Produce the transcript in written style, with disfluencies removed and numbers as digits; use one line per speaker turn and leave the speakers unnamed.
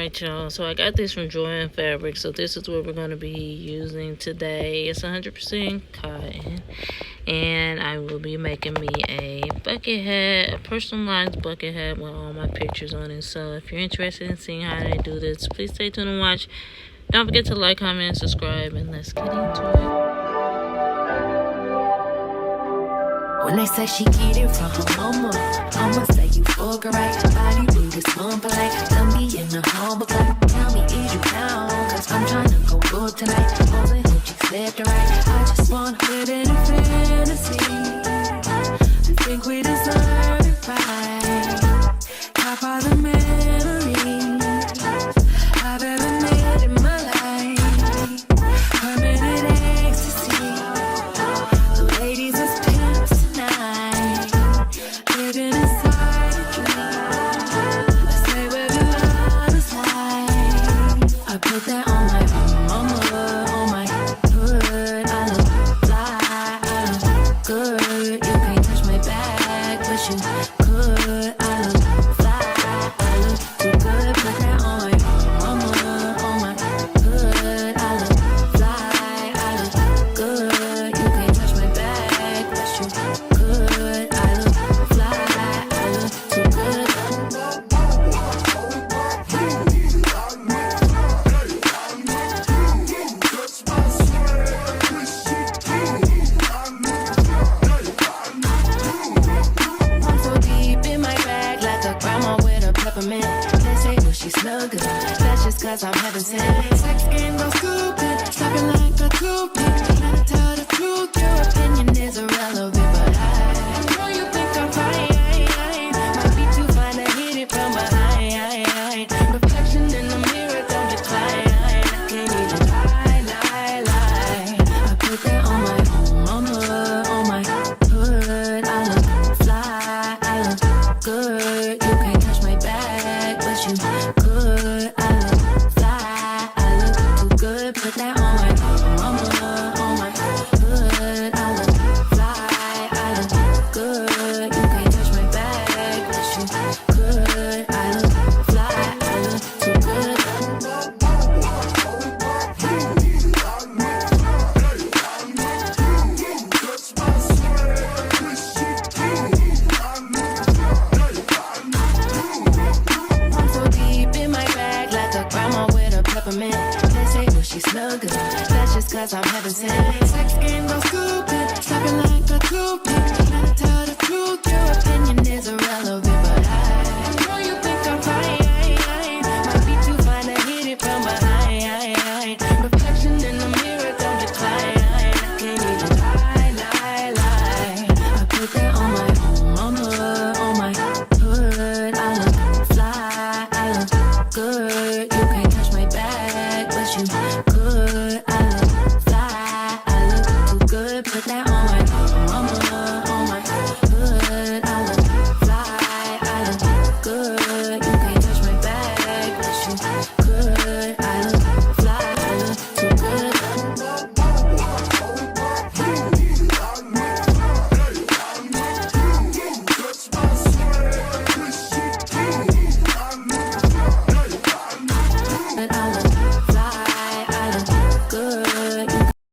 Alright, y'all, so I got this from Joy Fabric, so this is what we're going to be using today. It's 100% cotton, and I will be making me a bucket hat, a personalized bucket hat with all my pictures on it. So if you're interested in seeing how I do this, please stay tuned and watch. Don't forget to like, comment, and subscribe, and let's get into it.
When they say she get it from her mama, I'ma say you fuck her right. Body do this one polite. Don't be in the hall, but tell me is you down? Cause I'm trying to go good tonight. Holding her cheeks left and right. I just wanna live in a fantasy. I think we deserve it right. Top of the memories I've ever made in my life. Permanent ecstasy. The ladies is pimps tonight. Living inside a dream. I say where the love is like. I put that on my mama, on my hood. I look fly, I look good. You can't touch my back, but you could. I look fly, I look too good. Put that on my mama, on my hood. I look fly, I look good. You can't touch my back, but you could. I look fly, I look too good. I'm so deep in my bag, like a grandma with a peppermint. They say, well, she smell good. That's just cause I'm heaven sent. Sex game go stupid, stopping like a toothpick. Gotta tell the truth, your opinion is irrelevant, but I know you think I'm fine. Might be too fine to hit it from behind. Reflection in the mirror, don't decline. I can't even lie. I put that on my mama, on my hood. I look fly, I look good. You can't touch my back, but you could. I look fly, I look too good. Put that on my mama, on my hood. I look fly, I look good. You can't touch my back, but you could. I look fly, I look too good. I'm so deep in my bag, like a grandma with a peppermint. They say, well, she smell good. That's just cause I'm heaven sent. Sex game go stupid, stopping like a toothpick.